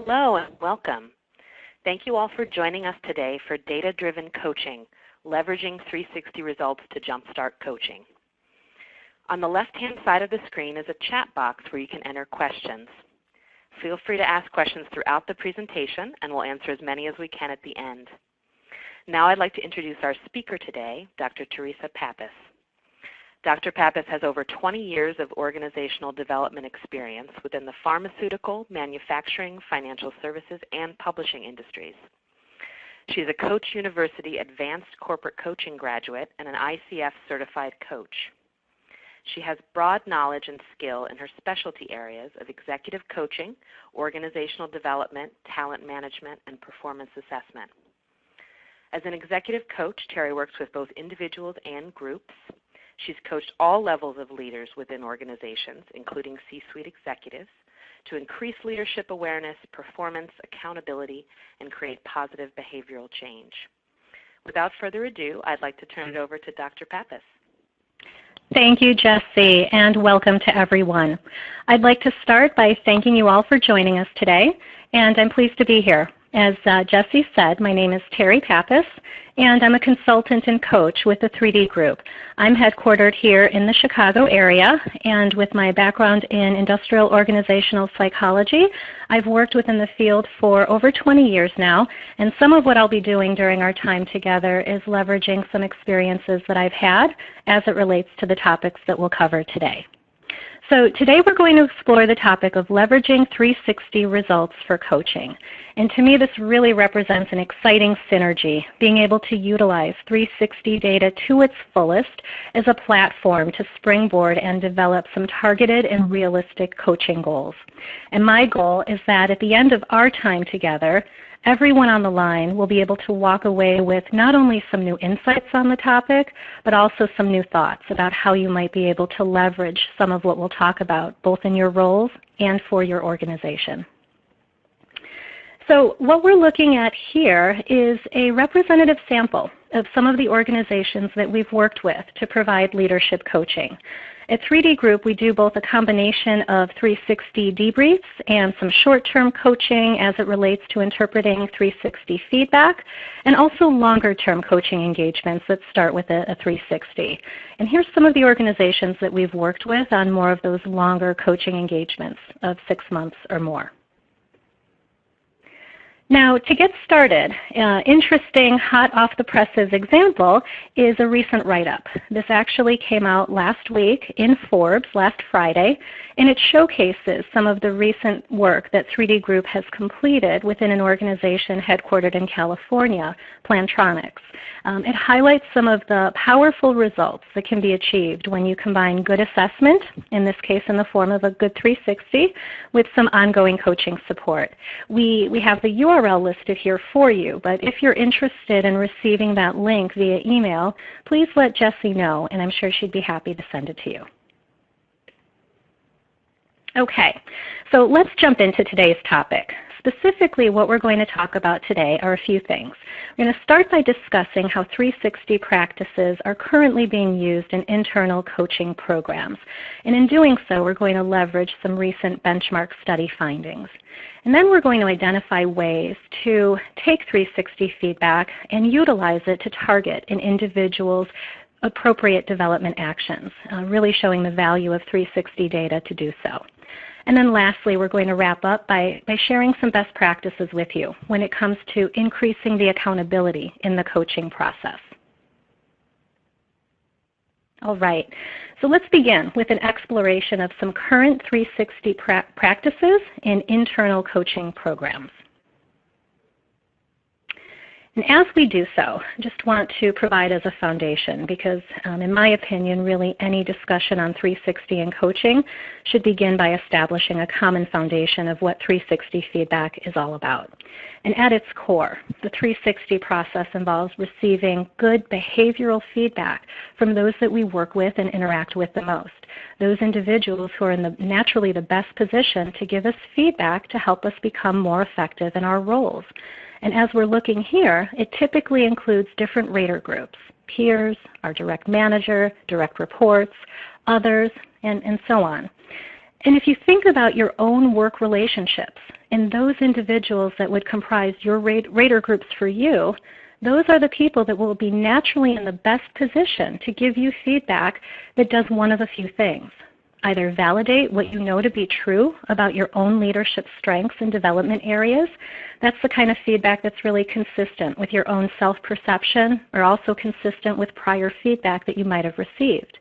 Hello and welcome. Thank you all for joining us today for Data-Driven Coaching, Leveraging 360 Results to Jumpstart Coaching. On the left-hand side of the screen is a chat box where you can enter questions. Feel free to ask questions throughout the presentation, and we'll answer as many as we can at the end. Now I'd like to introduce our speaker today, Dr. Teresa Pappas. Dr. Pappas has over 20 years of organizational development experience within the pharmaceutical, manufacturing, financial services, and publishing industries. She is a Coach University Advanced Corporate Coaching graduate and an ICF certified coach. She has broad knowledge and skill in her specialty areas of executive coaching, organizational development, talent management, and performance assessment. As an executive coach, Terry works with both individuals and groups. She's coached all levels of leaders within organizations, including C-suite executives, to increase leadership awareness, performance, accountability, and create positive behavioral change. Without further ado, I'd like to turn it over to Dr. Pappas. Thank you, Jessie, and welcome to everyone. I'd like to start by thanking you all for joining us today, and I'm pleased to be here. As Jessie said, my name is Terry Pappas, and I'm a consultant and coach with the 3D Group. I'm headquartered here in the Chicago area, and with my background in industrial organizational psychology, I've worked within the field for over 20 years now, and some of what I'll be doing during our time together is leveraging some experiences that I've had as it relates to the topics that we'll cover today. So today we're going to explore the topic of leveraging 360 results for coaching. And to me, this really represents an exciting synergy, being able to utilize 360 data to its fullest as a platform to springboard and develop some targeted and realistic coaching goals. And my goal is that at the end of our time together, everyone on the line will be able to walk away with not only some new insights on the topic, but also some new thoughts about how you might be able to leverage some of what we'll talk about, both in your roles and for your organization. So what we're looking at here is a representative sample of some of the organizations that we've worked with to provide leadership coaching. At 3D Group, we do both a combination of 360 debriefs and some short-term coaching as it relates to interpreting 360 feedback, and also longer-term coaching engagements that start with a 360. And here's some of the organizations that we've worked with on more of those longer coaching engagements of 6 months or more. Now, to get started, interesting, hot off the presses example is a recent write-up. This actually came out last week in Forbes, last Friday, and it showcases some of the recent work that 3D Group has completed within an organization headquartered in California, Plantronics. It highlights some of the powerful results that can be achieved when you combine good assessment, in this case in the form of a good 360, with some ongoing coaching support. We have the URL listed here for you, but if you're interested in receiving that link via email, please let Jessie know, and I'm sure she'd be happy to send it to you. Okay, so let's jump into today's topic. Specifically, what we're going to talk about today are a few things. We're going to start by discussing how 360 practices are currently being used in internal coaching programs. And in doing so, we're going to leverage some recent benchmark study findings. And then we're going to identify ways to take 360 feedback and utilize it to target an individual's appropriate development actions, really showing the value of 360 data to do so. And then lastly, we're going to wrap up by sharing some best practices with you when it comes to increasing the accountability in the coaching process. All right, so let's begin with an exploration of some current 360 practices in internal coaching programs. And as we do so, I just want to provide as a foundation because, in my opinion, really any discussion on 360 and coaching should begin by establishing a common foundation of what 360 feedback is all about. And at its core, the 360 process involves receiving good behavioral feedback from those that we work with and interact with the most, those individuals who are in naturally the best position to give us feedback to help us become more effective in our roles. And as we're looking here, it typically includes different rater groups, peers, our direct manager, direct reports, others, and so on. And if you think about your own work relationships and those individuals that would comprise your rater groups for you, those are the people that will be naturally in the best position to give you feedback that does one of a few things. Either validate what you know to be true about your own leadership strengths and development areas. That's the kind of feedback that's really consistent with your own self-perception, or also consistent with prior feedback that you might have received.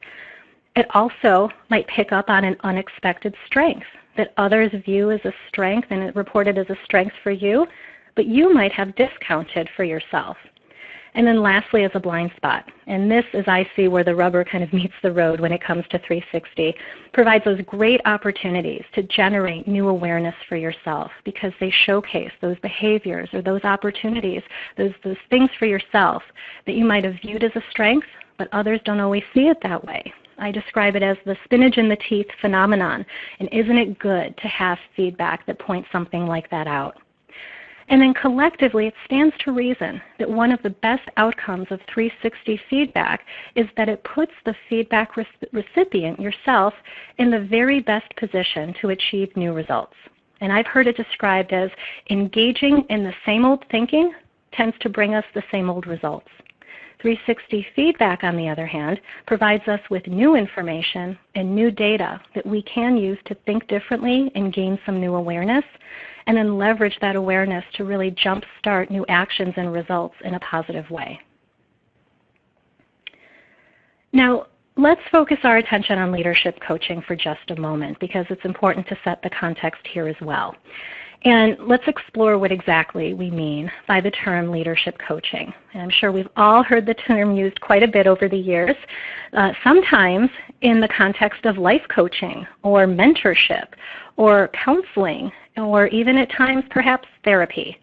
It also might pick up on an unexpected strength that others view as a strength and reported as a strength for you, but you might have discounted for yourself. And then lastly is a blind spot. And this, as I see where the rubber kind of meets the road when it comes to 360, provides those great opportunities to generate new awareness for yourself, because they showcase those behaviors or those opportunities, those things for yourself that you might have viewed as a strength, but others don't always see it that way. I describe it as the spinach in the teeth phenomenon. And isn't it good to have feedback that points something like that out? And then collectively, it stands to reason that one of the best outcomes of 360 feedback is that it puts the feedback recipient, yourself, in the very best position to achieve new results. And I've heard it described as engaging in the same old thinking tends to bring us the same old results. 360 feedback, on the other hand, provides us with new information and new data that we can use to think differently and gain some new awareness, and then leverage that awareness to really jumpstart new actions and results in a positive way. Now, let's focus our attention on leadership coaching for just a moment, because it's important to set the context here as well. And let's explore what exactly we mean by the term leadership coaching. And I'm sure we've all heard the term used quite a bit over the years, sometimes in the context of life coaching or mentorship or counseling, or even at times perhaps therapy.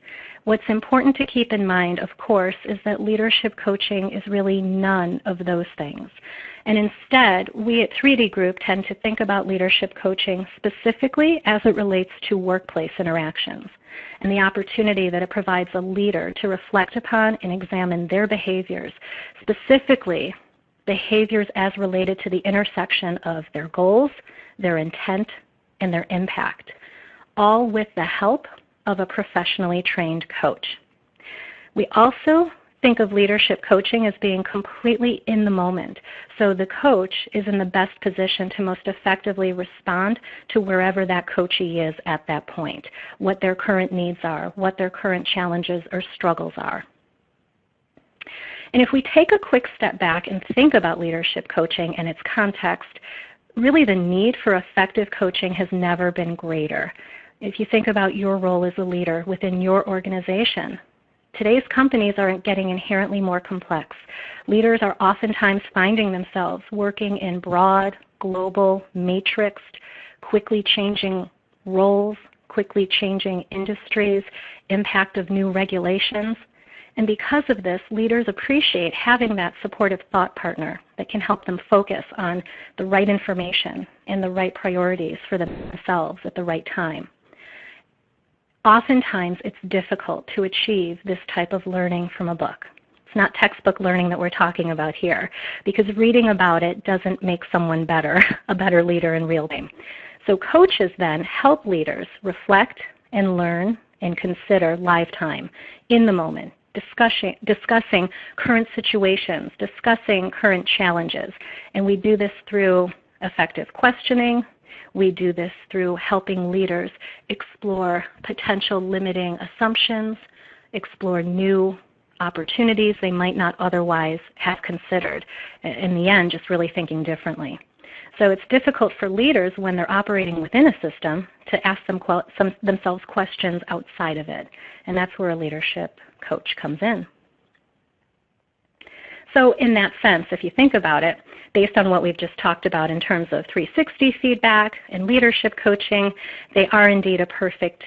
What's important to keep in mind, of course, is that leadership coaching is really none of those things. And instead, we at 3D Group tend to think about leadership coaching specifically as it relates to workplace interactions, and the opportunity that it provides a leader to reflect upon and examine their behaviors, specifically behaviors as related to the intersection of their goals, their intent, and their impact, all with the help of a professionally trained coach. We also think of leadership coaching as being completely in the moment, so the coach is in the best position to most effectively respond to wherever that coachee is at that point, what their current needs are, what their current challenges or struggles are. And if we take a quick step back and think about leadership coaching and its context, really the need for effective coaching has never been greater. If you think about your role as a leader within your organization, today's companies are getting inherently more complex. Leaders are oftentimes finding themselves working in broad, global, matrixed, quickly changing roles, quickly changing industries, impact of new regulations. And because of this, leaders appreciate having that supportive thought partner that can help them focus on the right information and the right priorities for themselves at the right time. Oftentimes, it's difficult to achieve this type of learning from a book. It's not textbook learning that we're talking about here, because reading about it doesn't make someone better, a better leader in real time. So coaches then help leaders reflect and learn and consider live time, in the moment, discussing current situations, discussing current challenges. And we do this through effective questioning. We do this through helping leaders explore potential limiting assumptions, explore new opportunities they might not otherwise have considered. In the end, just really thinking differently. So it's difficult for leaders when they're operating within a system to ask themselves questions outside of it. And that's where a leadership coach comes in. So in that sense, if you think about it, based on what we've just talked about in terms of 360 feedback and leadership coaching, they are indeed a perfect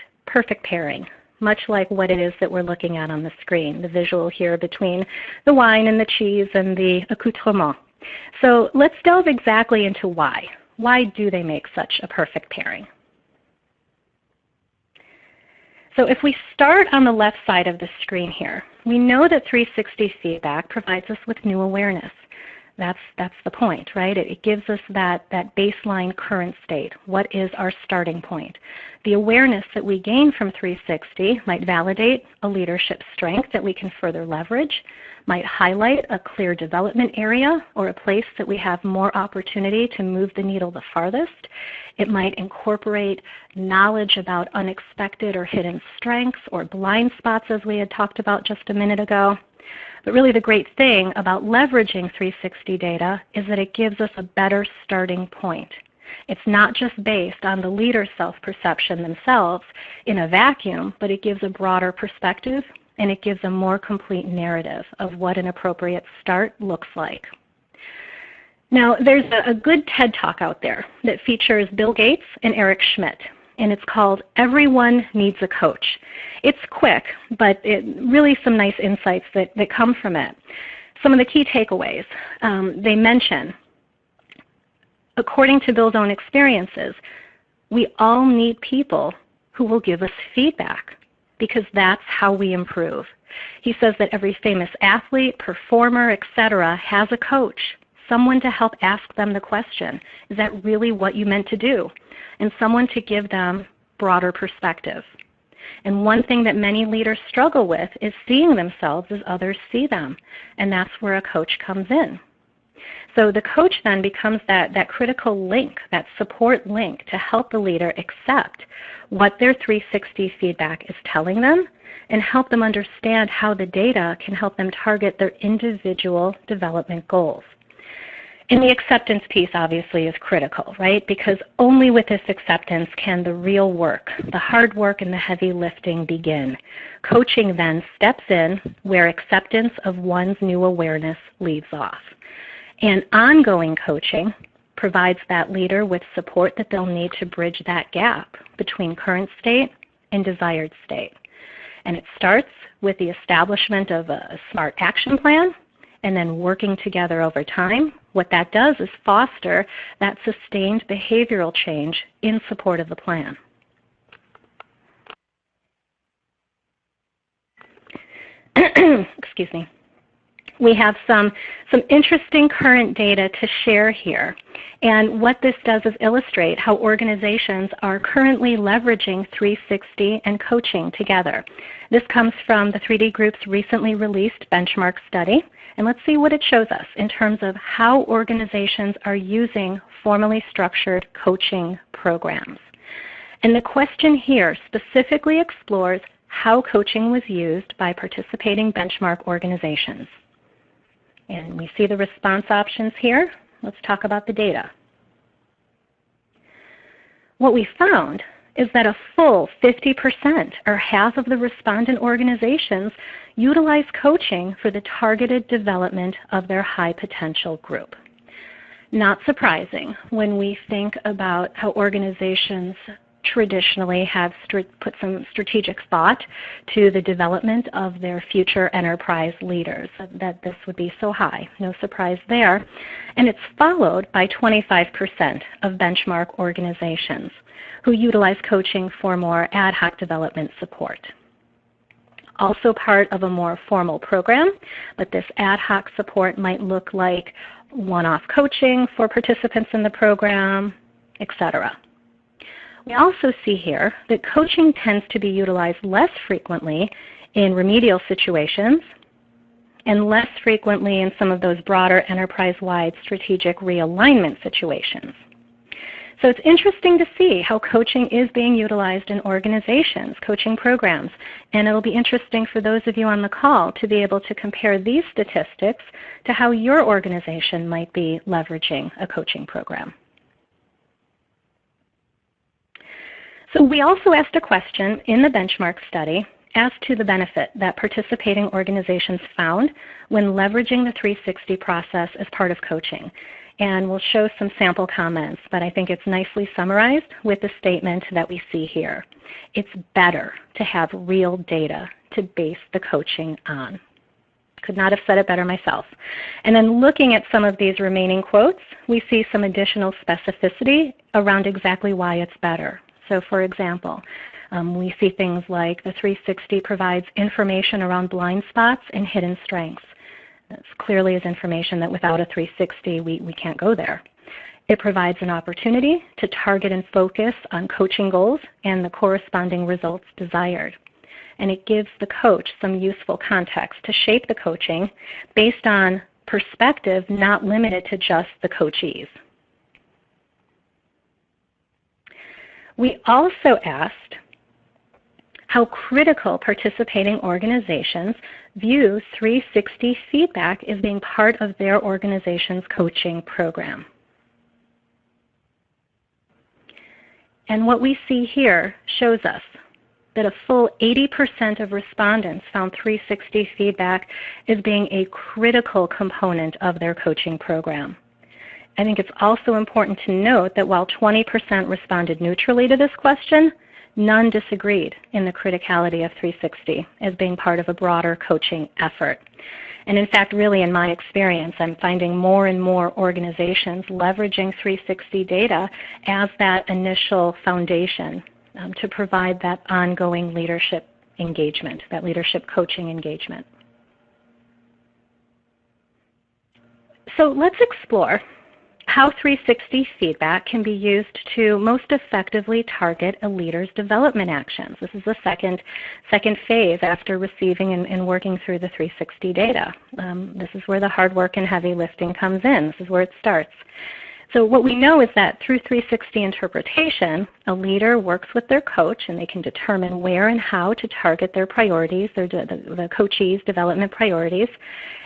pairing, much like what it is that we're looking at on the screen, the visual here between the wine and the cheese and the accoutrement. So let's delve exactly into why. Why do they make such a perfect pairing? So if we start on the left side of the screen here, we know that 360 feedback provides us with new awareness. That's the point, right? It gives us that baseline current state. What is our starting point? The awareness that we gain from 360 might validate a leadership strength that we can further leverage, might highlight a clear development area or a place that we have more opportunity to move the needle the farthest. It might incorporate knowledge about unexpected or hidden strengths or blind spots, as we had talked about just a minute ago. But really the great thing about leveraging 360 data is that it gives us a better starting point. It's not just based on the leader's self-perception themselves in a vacuum, but it gives a broader perspective and it gives a more complete narrative of what an appropriate start looks like. Now, there's a good TED Talk out there that features Bill Gates and Eric Schmidt, and it's called Everyone Needs a Coach. It's quick, but really some nice insights that come from it. Some of the key takeaways, they mention, according to Bill's own experiences, we all need people who will give us feedback because that's how we improve. He says that every famous athlete, performer, etc. has a coach, someone to help ask them the question, is that really what you meant to do? And someone to give them broader perspective. And one thing that many leaders struggle with is seeing themselves as others see them, and that's where a coach comes in. So the coach then becomes that critical link, that support link to help the leader accept what their 360 feedback is telling them and help them understand how the data can help them target their individual development goals. And the acceptance piece obviously is critical, right? Because only with this acceptance can the real work, the hard work and the heavy lifting begin. Coaching then steps in where acceptance of one's new awareness leaves off. And ongoing coaching provides that leader with support that they'll need to bridge that gap between current state and desired state. And it starts with the establishment of a SMART action plan and then working together over time. What that does is foster that sustained behavioral change in support of the plan. Excuse me. We have some interesting current data to share here. And what this does is illustrate how organizations are currently leveraging 360 and coaching together. This comes from the 3D Group's recently released benchmark study. And let's see what it shows us in terms of how organizations are using formally structured coaching programs. And the question here specifically explores how coaching was used by participating benchmark organizations. And we see the response options here. Let's talk about the data. What we found is that a full 50%, or half of the respondent organizations, utilize coaching for the targeted development of their high potential group. Not surprising when we think about how organizations traditionally have put some strategic thought to the development of their future enterprise leaders, that this would be so high. No surprise there. And it's followed by 25% of benchmark organizations who utilize coaching for more ad hoc development support. Also part of a more formal program, but this ad hoc support might look like one-off coaching for participants in the program, etc. We also see here that coaching tends to be utilized less frequently in remedial situations and less frequently in some of those broader enterprise-wide strategic realignment situations. So it's interesting to see how coaching is being utilized in organizations, coaching programs, and it'll be interesting for those of you on the call to be able to compare these statistics to how your organization might be leveraging a coaching program. So we also asked a question in the benchmark study as to the benefit that participating organizations found when leveraging the 360 process as part of coaching. And we'll show some sample comments, but I think it's nicely summarized with the statement that we see here. It's better to have real data to base the coaching on. Could not have said it better myself. And then looking at some of these remaining quotes, we see some additional specificity around exactly why it's better. So for example, we see things like the 360 provides information around blind spots and hidden strengths. This clearly is information that without a 360, we can't go there. It provides an opportunity to target and focus on coaching goals and the corresponding results desired. And it gives the coach some useful context to shape the coaching based on perspective not limited to just the coachees. We also asked how critical participating organizations view 360 feedback as being part of their organization's coaching program. And what we see here shows us that a full 80% of respondents found 360 feedback as being a critical component of their coaching program. I think it's also important to note that while 20% responded neutrally to this question, none disagreed in the criticality of 360 as being part of a broader coaching effort. And in fact, really in my experience, I'm finding more and more organizations leveraging 360 data as that initial foundation to provide that ongoing leadership engagement, that leadership coaching engagement. So let's explore how 360 feedback can be used to most effectively target a leader's development actions. This is the second phase after receiving and working through the 360 data. This is where the hard work and heavy lifting comes in. This is where it starts. So what we know is that through 360 interpretation, a leader works with their coach and they can determine where and how to target their priorities, the coachee's development priorities.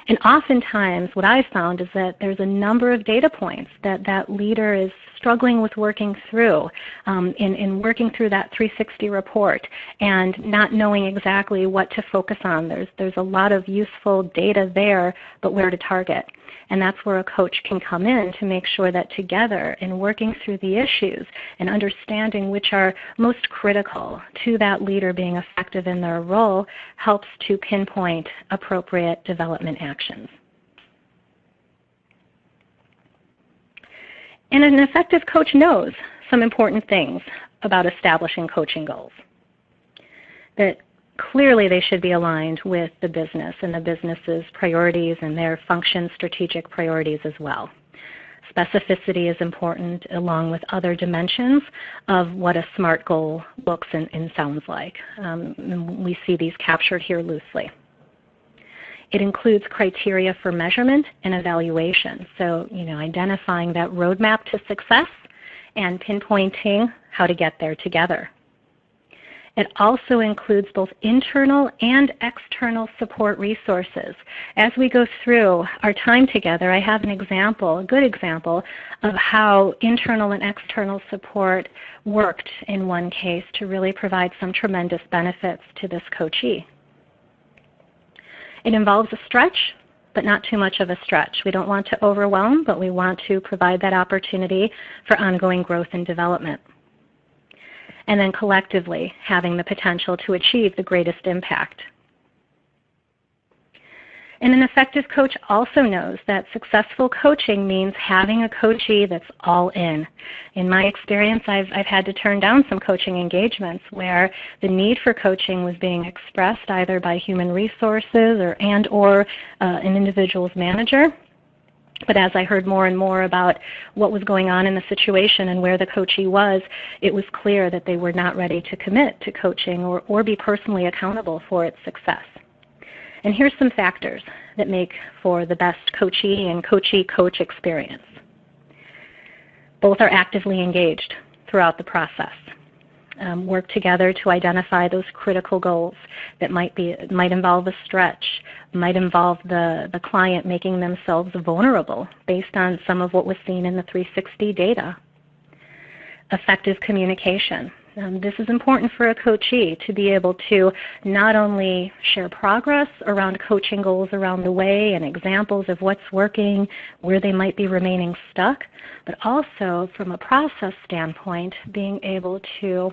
And oftentimes what I've found is that there's a number of data points that that leader is struggling with working through in working through that 360 report and not knowing exactly what to focus on. There's a lot of useful data there, but where to target. And that's where a coach can come in to make sure that together in working through the issues and understanding which are most critical to that leader being effective in their role helps to pinpoint appropriate development actions. And an effective coach knows some important things about establishing coaching goals. That clearly they should be aligned with the business and the business's priorities and their function strategic priorities as well. Specificity is important along with other dimensions of what a SMART goal looks and sounds like. We see these captured here loosely. It includes criteria for measurement and evaluation. So, identifying that roadmap to success and pinpointing how to get there together. It also includes both internal and external support resources. As we go through our time together, I have an example, a good example, of how internal and external support worked in one case to really provide some tremendous benefits to this coachee. It involves a stretch, but not too much of a stretch. We don't want to overwhelm, but we want to provide that opportunity for ongoing growth and development. And then collectively having the potential to achieve the greatest impact. And an effective coach also knows that successful coaching means having a coachee that's all in. In my experience, I've had to turn down some coaching engagements where the need for coaching was being expressed either by human resources or an individual's manager. But as I heard more and more about what was going on in the situation and where the coachee was, it was clear that they were not ready to commit to coaching or be personally accountable for its success. And here's some factors that make for the best coachee and coachee-coach experience. Both are actively engaged throughout the process. Work together to identify those critical goals that might involve a stretch, might involve the client making themselves vulnerable based on some of what was seen in the 360 data. Effective communication. This is important for a coachee to be able to not only share progress around coaching goals around the way and examples of what's working, where they might be remaining stuck, but also from a process standpoint, being able to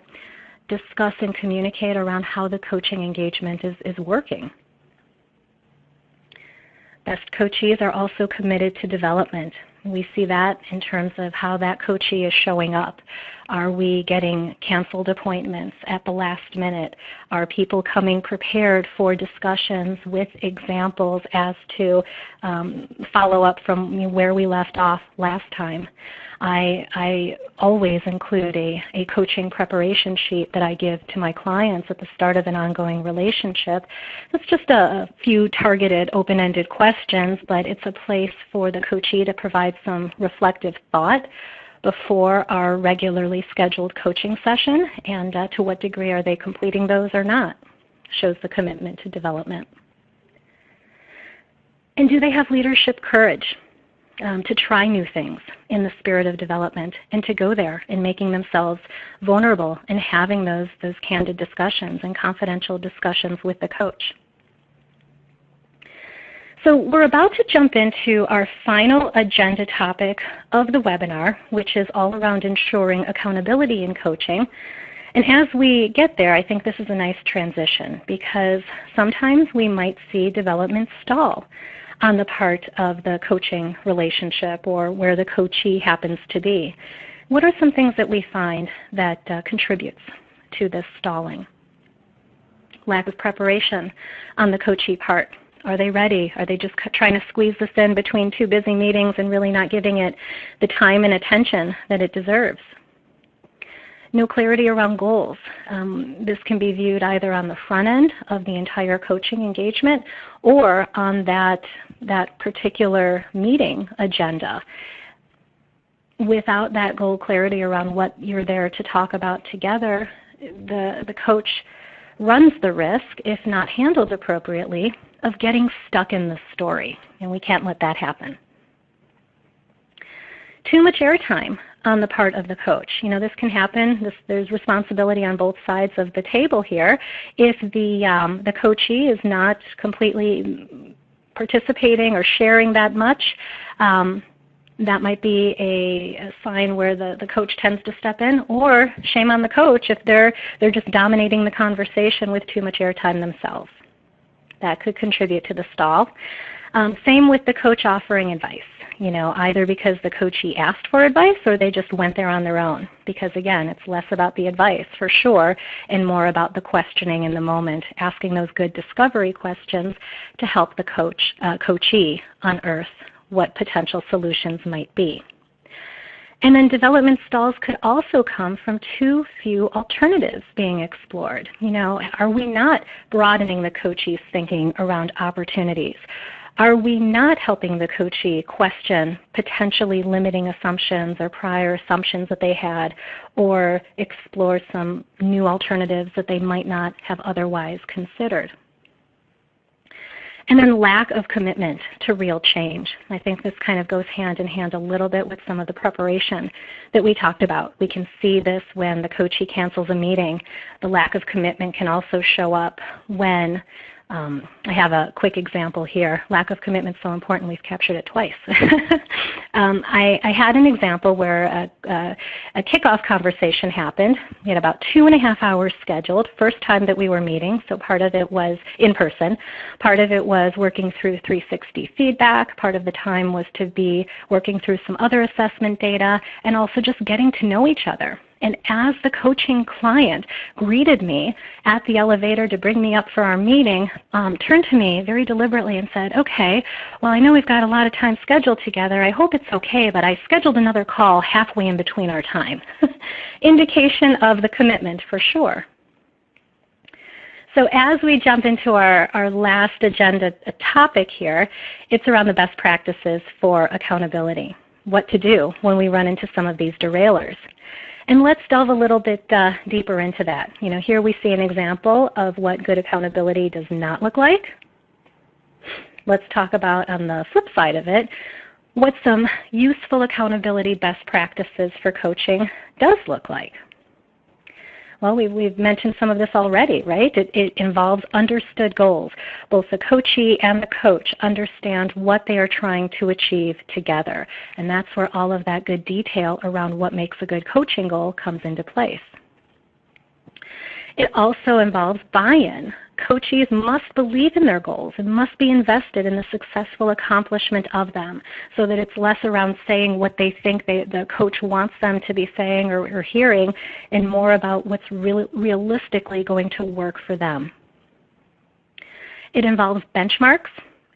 discuss and communicate around how the coaching engagement is working. Best coachees are also committed to development. We see that in terms of how that coachee is showing up. Are we getting canceled appointments at the last minute? Are people coming prepared for discussions with examples as to follow up from where we left off last time? I always include a coaching preparation sheet that I give to my clients at the start of an ongoing relationship. It's just a few targeted open-ended questions, but it's a place for the coachee to provide some reflective thought before our regularly scheduled coaching session, and to what degree are they completing those or not. Shows the commitment to development. And do they have leadership courage to try new things in the spirit of development and to go there and making themselves vulnerable and having those candid discussions and confidential discussions with the coach? So we're about to jump into our final agenda topic of the webinar, which is all around ensuring accountability in coaching. And as we get there, I think this is a nice transition, because sometimes we might see development stall on the part of the coaching relationship or where the coachee happens to be. What are some things that we find that contributes to this stalling? Lack of preparation on the coachee part. Are they ready? Are they just trying to squeeze this in between two busy meetings and really not giving it the time and attention that it deserves? No clarity around goals. This can be viewed either on the front end of the entire coaching engagement or on that particular meeting agenda. Without that goal clarity around what you're there to talk about together, the coach runs the risk, if not handled appropriately, of getting stuck in the story, and we can't let that happen. Too much airtime on the part of the coach. This can happen. There's responsibility on both sides of the table here. If the coachee is not completely participating or sharing that much, that might be a sign where the coach tends to step in, or shame on the coach if they're just dominating the conversation with too much airtime themselves. That could contribute to the stall. Same with the coach offering advice, either because the coachee asked for advice or they just went there on their own. Because again, it's less about the advice for sure and more about the questioning in the moment, asking those good discovery questions to help the coachee unearth what potential solutions might be. And then development stalls could also come from too few alternatives being explored. Are we not broadening the coachee's thinking around opportunities? Are we not helping the coachee question potentially limiting assumptions or prior assumptions that they had, or explore some new alternatives that they might not have otherwise considered? And then lack of commitment to real change. I think this kind of goes hand in hand a little bit with some of the preparation that we talked about. We can see this when the coachee cancels a meeting. The lack of commitment can also show up when, I have a quick example here. Lack of commitment is so important, we've captured it twice. I had an example where a kickoff conversation happened. We had about 2.5 hours scheduled, first time that we were meeting, so part of it was in person. Part of it was working through 360 feedback. Part of the time was to be working through some other assessment data and also just getting to know each other. And as the coaching client greeted me at the elevator to bring me up for our meeting, turned to me very deliberately and said, okay, well, I know we've got a lot of time scheduled together. I hope it's okay, but I scheduled another call halfway in between our time. Indication of the commitment for sure. So as we jump into our last agenda topic here, it's around the best practices for accountability. What to do when we run into some of these derailers. And let's delve a little bit deeper into that. Here we see an example of what good accountability does not look like. Let's talk about, on the flip side of it, what some useful accountability best practices for coaching does look like. Well, we've mentioned some of this already, right? It involves understood goals. Both the coachee and the coach understand what they are trying to achieve together. And that's where all of that good detail around what makes a good coaching goal comes into place. It also involves buy-in Coachees must believe in their goals and must be invested in the successful accomplishment of them, so that it's less around saying what they think the coach wants them to be saying or hearing, and more about what's realistically going to work for them. It involves benchmarks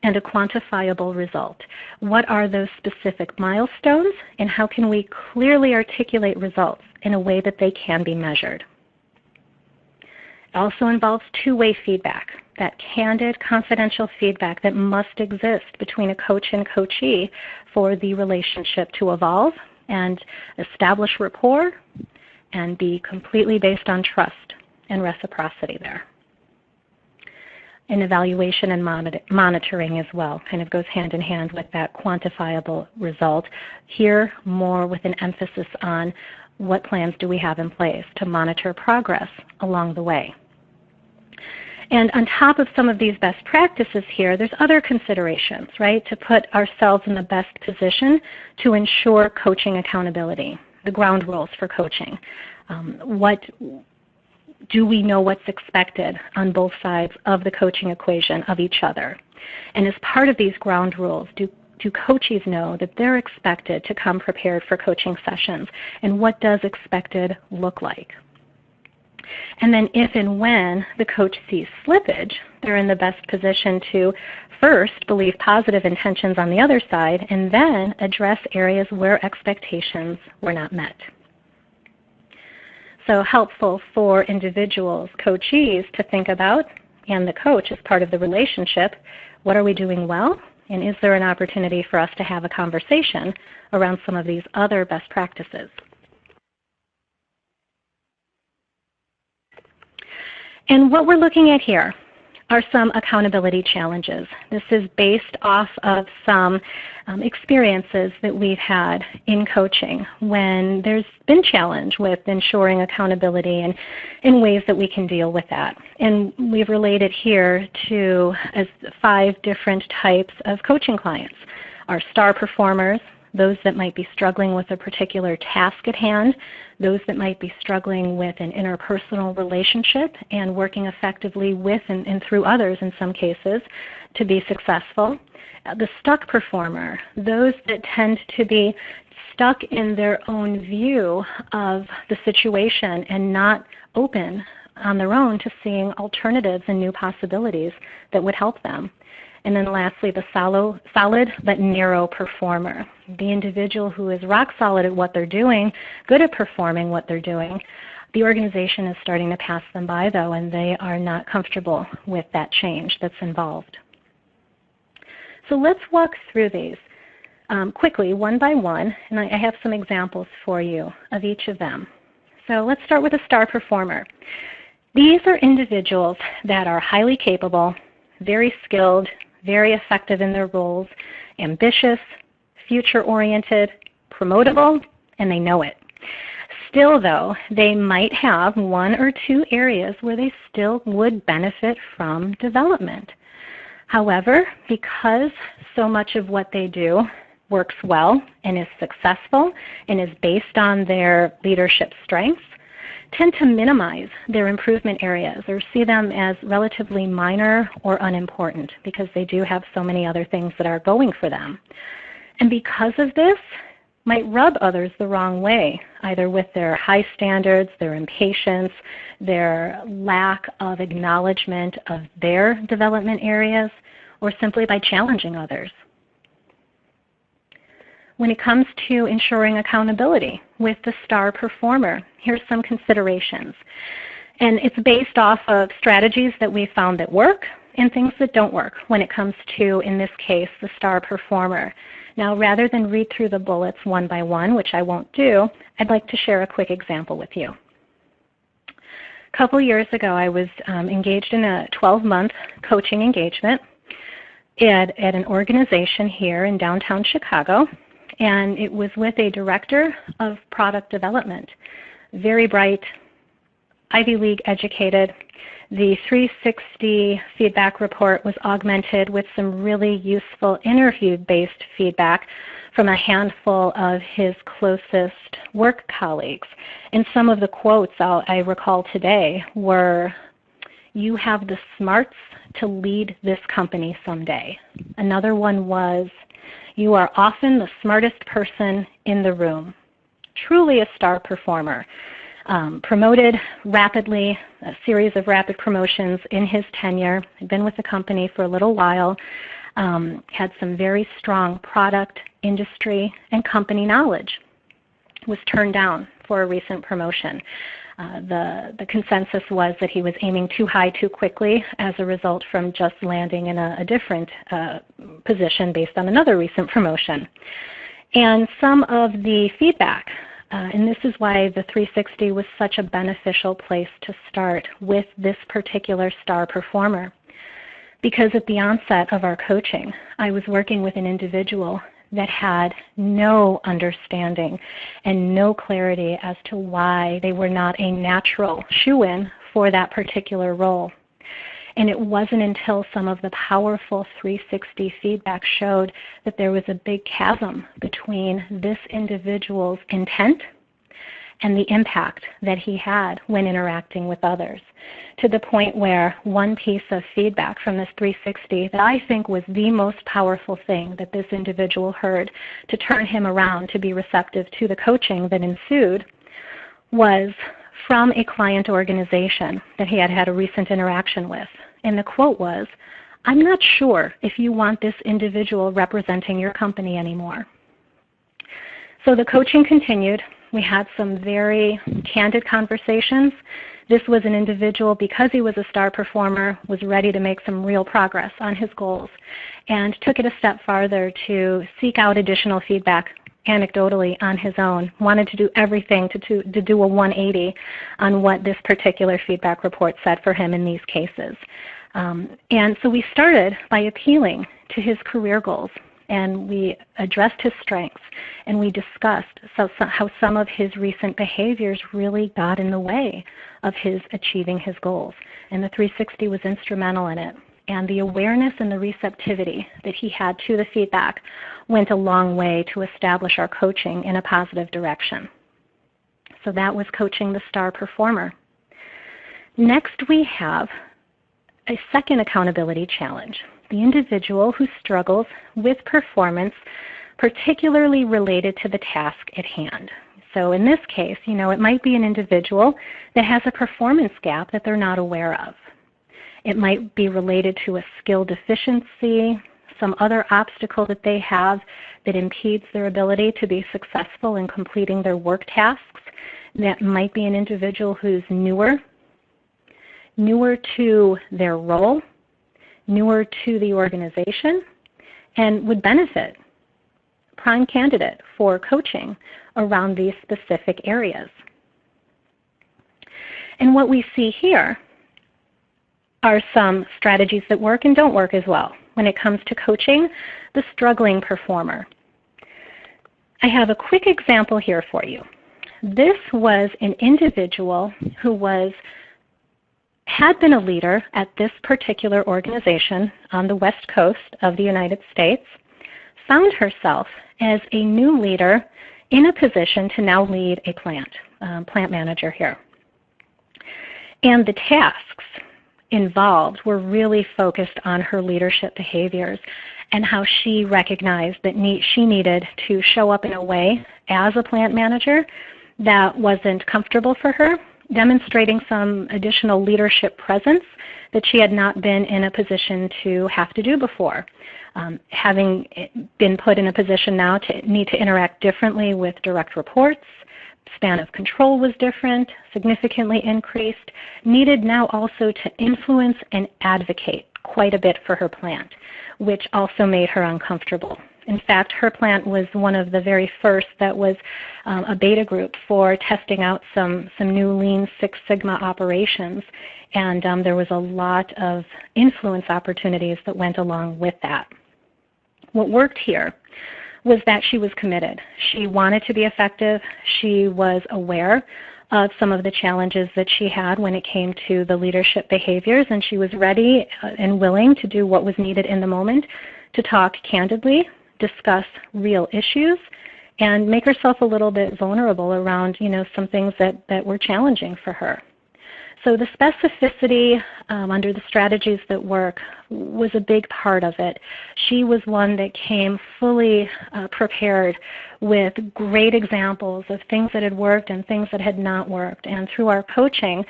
and a quantifiable result. What are those specific milestones, and how can we clearly articulate results in a way that they can be measured? It also involves two-way feedback, that candid, confidential feedback that must exist between a coach and coachee for the relationship to evolve and establish rapport and be completely based on trust and reciprocity there. And evaluation and monitoring as well kind of goes hand in hand with that quantifiable result. Here, more with an emphasis on what plans do we have in place to monitor progress along the way. And on top of some of these best practices here, there's other considerations, right, to put ourselves in the best position to ensure coaching accountability, the ground rules for coaching. Do we know what's expected on both sides of the coaching equation of each other? And as part of these ground rules, do coachees know that they're expected to come prepared for coaching sessions? And what does expected look like? And then if and when the coach sees slippage, they're in the best position to first believe positive intentions on the other side and then address areas where expectations were not met. So helpful for individuals, coachees, to think about, and the coach as part of the relationship, what are we doing well? And is there an opportunity for us to have a conversation around some of these other best practices? And what we're looking at here are some accountability challenges. This is based off of some experiences that we've had in coaching when there's been challenge with ensuring accountability and in ways that we can deal with that. And we've related here to 5 different types of coaching clients. Our star performers, those that might be struggling with a particular task at hand, those that might be struggling with an interpersonal relationship and working effectively with and through others in some cases to be successful. The stuck performer, those that tend to be stuck in their own view of the situation and not open on their own to seeing alternatives and new possibilities that would help them. And then lastly, the solid but narrow performer, the individual who is rock solid at what they're doing, good at performing what they're doing. The organization is starting to pass them by, though, and they are not comfortable with that change that's involved. So let's walk through these quickly, one by one, and I have some examples for you of each of them. So let's start with a star performer. These are individuals that are highly capable, very skilled, very effective in their roles, ambitious, future-oriented, promotable, and they know it. Still, though, they might have 1 or 2 areas where they still would benefit from development. However, because so much of what they do works well and is successful and is based on their leadership strengths, tend to minimize their improvement areas or see them as relatively minor or unimportant because they do have so many other things that are going for them. And because of this, might rub others the wrong way, either with their high standards, their impatience, their lack of acknowledgement of their development areas, or simply by challenging others. When it comes to ensuring accountability with the star performer, here's some considerations. And it's based off of strategies that we found that work and things that don't work when it comes to, in this case, the star performer. Now, rather than read through the bullets one by one, which I won't do, I'd like to share a quick example with you. A couple years ago, I was engaged in a 12-month coaching engagement at an organization here in downtown Chicago. And it was with a director of product development, very bright, Ivy League educated. The 360 feedback report was augmented with some really useful interview-based feedback from a handful of his closest work colleagues. And some of the quotes I recall today were, you have the smarts to lead this company someday. Another one was, you are often the smartest person in the room. Truly a star performer. Promoted rapidly, a series of rapid promotions in his tenure. Had been with the company for a little while. Had some very strong product, industry, and company knowledge. Was turned down for a recent promotion. The consensus was that he was aiming too high too quickly as a result from just landing in a different position based on another recent promotion. And some of the feedback, and this is why the 360 was such a beneficial place to start with this particular star performer. Because at the onset of our coaching, I was working with an individual that had no understanding and no clarity as to why they were not a natural shoo-in for that particular role. And it wasn't until some of the powerful 360 feedback showed that there was a big chasm between this individual's intent and the impact that he had when interacting with others, to the point where one piece of feedback from this 360 that I think was the most powerful thing that this individual heard to turn him around to be receptive to the coaching that ensued was from a client organization that he had had a recent interaction with. And the quote was, "I'm not sure if you want this individual representing your company anymore." So the coaching continued. We had some very candid conversations. This was an individual, because he was a star performer, was ready to make some real progress on his goals, and took it a step farther to seek out additional feedback anecdotally on his own. Wanted to do everything to do a 180 on what this particular feedback report said for him in these cases. And so we started by appealing to his career goals. And we addressed his strengths, and we discussed how some of his recent behaviors really got in the way of his achieving his goals. And the 360 was instrumental in it. And the awareness and the receptivity that he had to the feedback went a long way to establish our coaching in a positive direction. So that was coaching the star performer. Next, we have a second accountability challenge. The individual who struggles with performance, particularly related to the task at hand. So in this case, it might be an individual that has a performance gap that they're not aware of. It might be related to a skill deficiency, some other obstacle that they have that impedes their ability to be successful in completing their work tasks. That might be an individual who's newer to their role, newer to the organization, and would benefit, prime candidate for coaching around these specific areas. And what we see here are some strategies that work and don't work as well when it comes to coaching the struggling performer. I have a quick example here for you. This was an individual who had been a leader at this particular organization on the West Coast of the United States, found herself as a new leader in a position to now lead a plant manager here. And the tasks involved were really focused on her leadership behaviors and how she recognized that she needed to show up in a way as a plant manager that wasn't comfortable for her, demonstrating some additional leadership presence that she had not been in a position to have to do before. Having been put in a position now to need to interact differently with direct reports, span of control was different, significantly increased, needed now also to influence and advocate quite a bit for her plant, which also made her uncomfortable. In fact, her plant was one of the very first that was a beta group for testing out some new Lean Six Sigma operations, and there was a lot of influence opportunities that went along with that. What worked here was that she was committed. She wanted to be effective. She was aware of some of the challenges that she had when it came to the leadership behaviors, and she was ready and willing to do what was needed in the moment to talk candidly, discuss real issues, and make herself a little bit vulnerable around, some things that were challenging for her. So the specificity under the strategies that work was a big part of it. She was one that came fully prepared with great examples of things that had worked and things that had not worked. And through our coaching,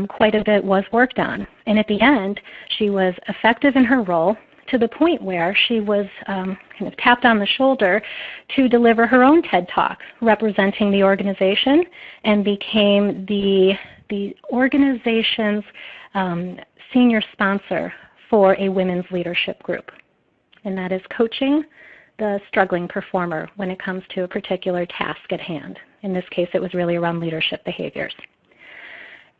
quite a bit was worked on. And at the end, she was effective in her role to the point where she was kind of tapped on the shoulder to deliver her own TED Talk representing the organization and became the organization's senior sponsor for a women's leadership group. And that is coaching the struggling performer when it comes to a particular task at hand. In this case, it was really around leadership behaviors.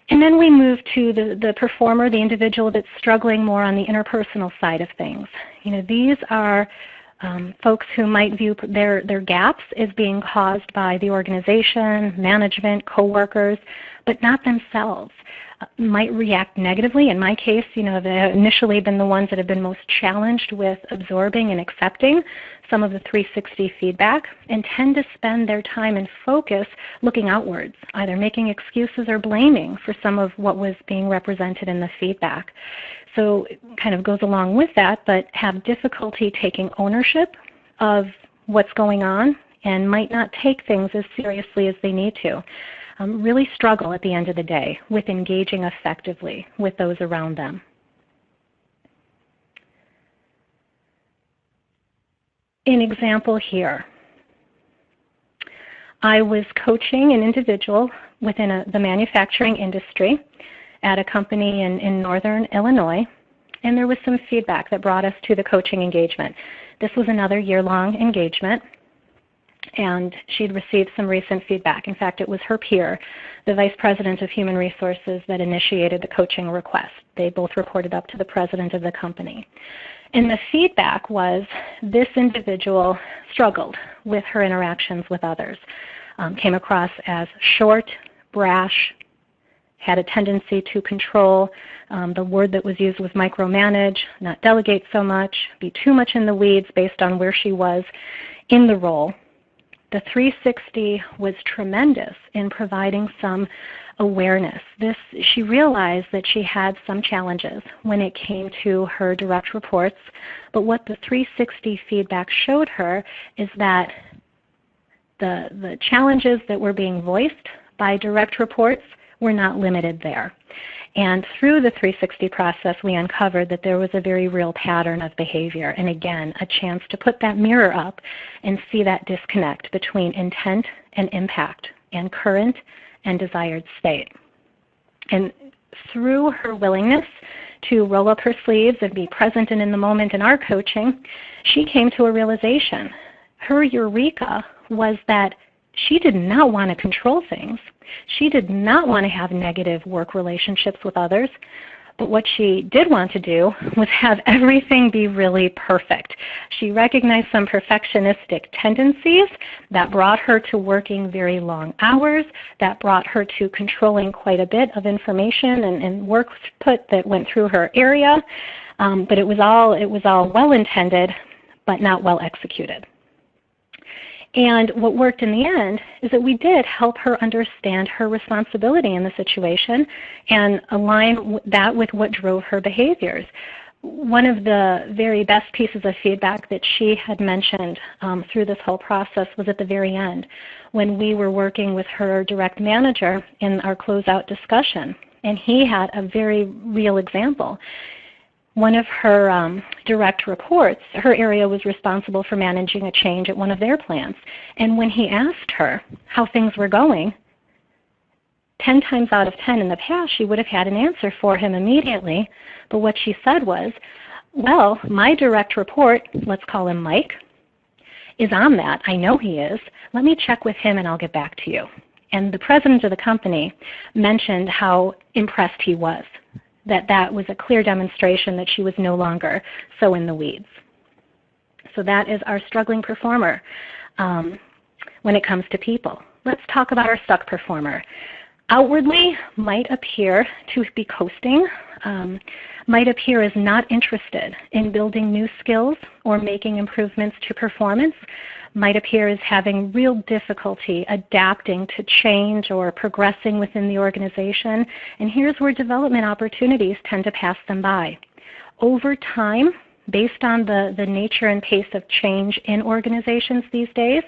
And then we move to the performer, the individual that's struggling more on the interpersonal side of things. You know, these are folks who might view their gaps as being caused by the organization, management, coworkers, but not themselves. Might react negatively. In my case, you know, they've initially been the ones that have been most challenged with absorbing and accepting some of the 360 feedback and tend to spend their time and focus looking outwards, either making excuses or blaming for some of what was being represented in the feedback. So it kind of goes along with that, but have difficulty taking ownership of what's going on and might not take things as seriously as they need to. Really struggle at the end of the day with engaging effectively with those around them. An example here. I was coaching an individual within the manufacturing industry at a company in northern Illinois, and there was some feedback that brought us to the coaching engagement. This was another year-long engagement, and she'd received some recent feedback. In fact, it was her peer, the Vice President of Human Resources, that initiated the coaching request. They both reported up to the president of the company. And the feedback was this individual struggled with her interactions with others, came across as short, brash, had a tendency to control. The word that was used was micromanage, not delegate so much, be too much in the weeds based on where she was in the role. The 360 was tremendous in providing some awareness. She realized that she had some challenges when it came to her direct reports, but what the 360 feedback showed her is that the challenges that were being voiced by direct reports were not limited there. And through the 360 process, we uncovered that there was a very real pattern of behavior, and again, a chance to put that mirror up and see that disconnect between intent and impact and current and desired state. And through her willingness to roll up her sleeves and be present and in the moment in our coaching, she came to a realization. Her eureka was that she did not want to control things. She did not want to have negative work relationships with others, but what she did want to do was have everything be really perfect. She recognized some perfectionistic tendencies that brought her to working very long hours, that brought her to controlling quite a bit of information and work put that went through her area, but it was all well-intended, but not well executed. And what worked in the end is that we did help her understand her responsibility in the situation and align that with what drove her behaviors. One of the very best pieces of feedback that she had mentioned through this whole process was at the very end when we were working with her direct manager in our closeout discussion. And he had a very real example. One of her direct reports, her area was responsible for managing a change at one of their plants. And when he asked her how things were going, 10 times out of 10 in the past, she would have had an answer for him immediately. But what she said was, well, my direct report, let's call him Mike, is on that. I know he is. Let me check with him and I'll get back to you. And the president of the company mentioned how impressed he was, that was a clear demonstration that she was no longer so in the weeds. So that is our struggling performer when it comes to people. Let's talk about our stuck performer. Outwardly might appear to be coasting, might appear as not interested in building new skills or making improvements to performance, might appear as having real difficulty adapting to change or progressing within the organization, and here's where development opportunities tend to pass them by. Over time, based on the nature and pace of change in organizations these days,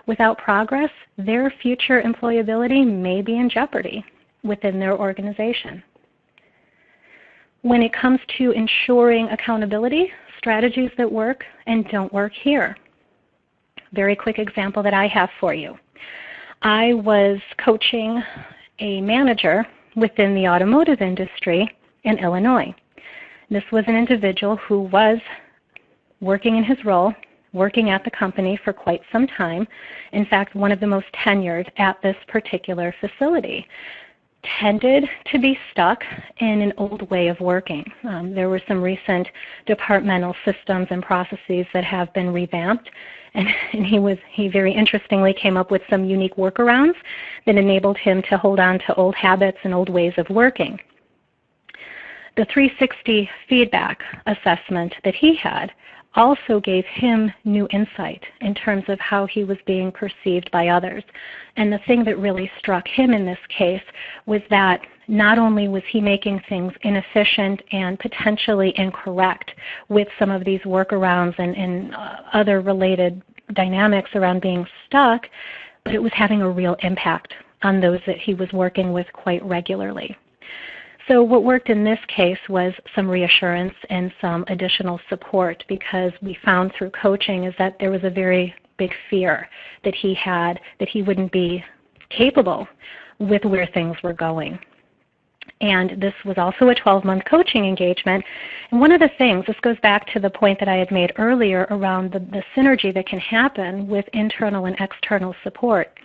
without progress, their future employability may be in jeopardy within their organization. When it comes to ensuring accountability, strategies that work and don't work here. Very quick example that I have for you. I was coaching a manager within the automotive industry in Illinois. This was an individual who was working in his role, working at the company for quite some time. In fact, one of the most tenured at this particular facility. Tended to be stuck in an old way of working. There were some recent departmental systems and processes that have been revamped, and he very interestingly came up with some unique workarounds that enabled him to hold on to old habits and old ways of working. The 360 feedback assessment that he had also gave him new insight in terms of how he was being perceived by others. And the thing that really struck him in this case was that not only was he making things inefficient and potentially incorrect with some of these workarounds and other related dynamics around being stuck, but it was having a real impact on those that he was working with quite regularly. So what worked in this case was some reassurance and some additional support, because we found through coaching is that there was a very big fear that he had that he wouldn't be capable with where things were going. And this was also a 12-month coaching engagement. And one of the things, this goes back to the point that I had made earlier around the synergy that can happen with internal and external support.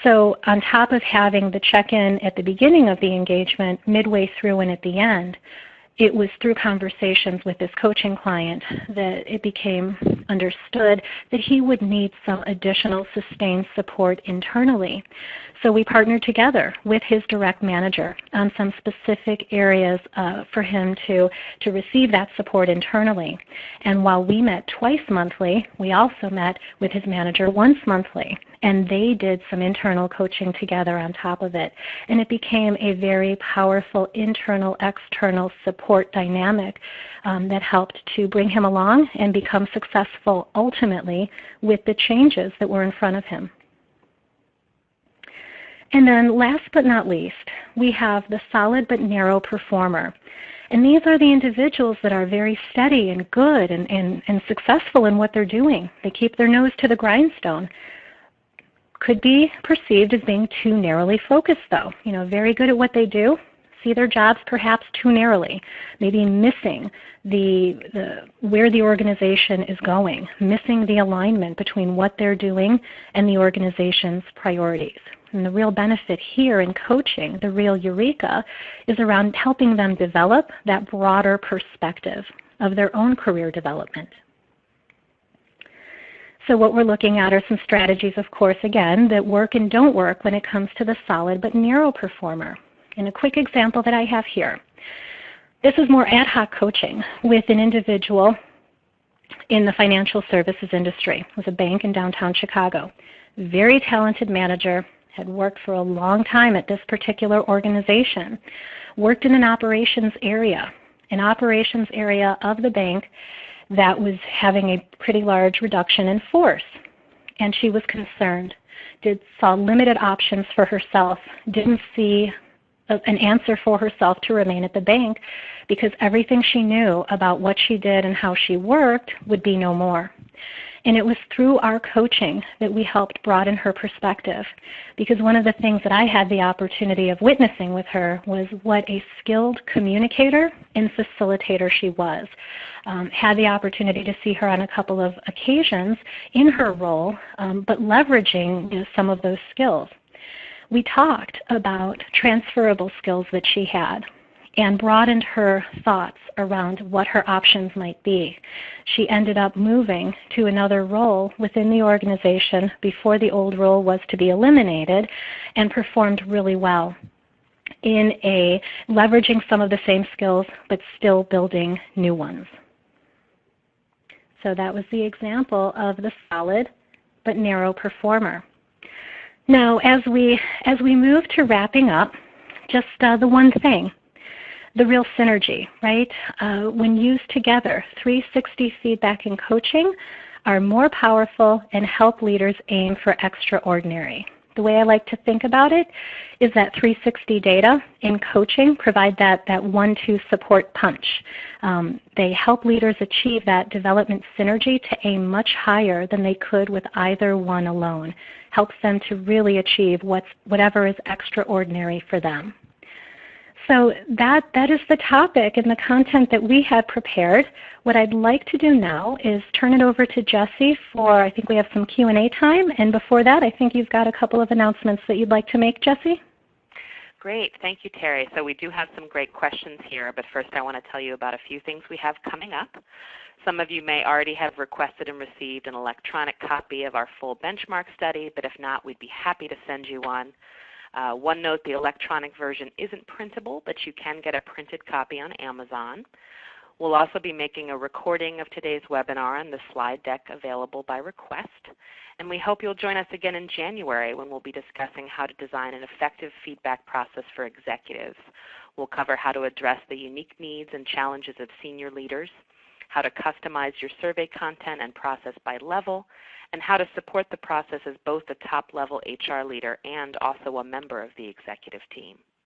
So on top of having the check-in at the beginning of the engagement, midway through and at the end, it was through conversations with this coaching client that it became understood that he would need some additional sustained support internally. So we partnered together with his direct manager on some specific areas for him to receive that support internally. And while we met twice monthly, we also met with his manager once monthly. And they did some internal coaching together on top of it. And it became a very powerful internal-external support dynamic that helped to bring him along and become successful ultimately with the changes that were in front of him. And then last but not least, we have the solid but narrow performer. And these are the individuals that are very steady and good and successful in what they're doing. They keep their nose to the grindstone. Could be perceived as being too narrowly focused though. Very good at what they do, see their jobs perhaps too narrowly, maybe missing where the organization is going, missing the alignment between what they're doing and the organization's priorities. And the real benefit here in coaching, the real eureka, is around helping them develop that broader perspective of their own career development. So what we're looking at are some strategies, of course, again, that work and don't work when it comes to the solid but narrow performer. And a quick example that I have here. This is more ad hoc coaching with an individual in the financial services industry. It was a bank in downtown Chicago. Very talented manager, had worked for a long time at this particular organization, worked in an operations area of the bank that was having a pretty large reduction in force. And she was concerned, saw limited options for herself, didn't see an answer for herself to remain at the bank because everything she knew about what she did and how she worked would be no more. And it was through our coaching that we helped broaden her perspective, because one of the things that I had the opportunity of witnessing with her was what a skilled communicator and facilitator she was. Had the opportunity to see her on a couple of occasions in her role, but leveraging some of those skills. We talked about transferable skills that she had and broadened her thoughts around what her options might be. She ended up moving to another role within the organization before the old role was to be eliminated, and performed really well in leveraging some of the same skills but still building new ones. So that was the example of the solid but narrow performer. Now, as we move to wrapping up, just the one thing, the real synergy, right? When used together, 360 feedback and coaching are more powerful and help leaders aim for extraordinary. The way I like to think about it is that 360 data in coaching provide that 1-2 support punch. They help leaders achieve that development synergy to aim much higher than they could with either one alone. Helps them to really achieve whatever is extraordinary for them. So that is the topic and the content that we had prepared. What I'd like to do now is turn it over to Jessie for, I think we have some Q&A time. And before that, I think you've got a couple of announcements that you'd like to make, Jessie. Great. Thank you, Terry. So we do have some great questions here, but first I want to tell you about a few things we have coming up. Some of you may already have requested and received an electronic copy of our full benchmark study, but if not, we'd be happy to send you one. One note, the electronic version isn't printable, but you can get a printed copy on Amazon. We'll also be making a recording of today's webinar and the slide deck available by request. And we hope you'll join us again in January when we'll be discussing how to design an effective feedback process for executives. We'll cover how to address the unique needs and challenges of senior leaders, how to customize your survey content and process by level, and how to support the process as both a top-level HR leader and also a member of the executive team.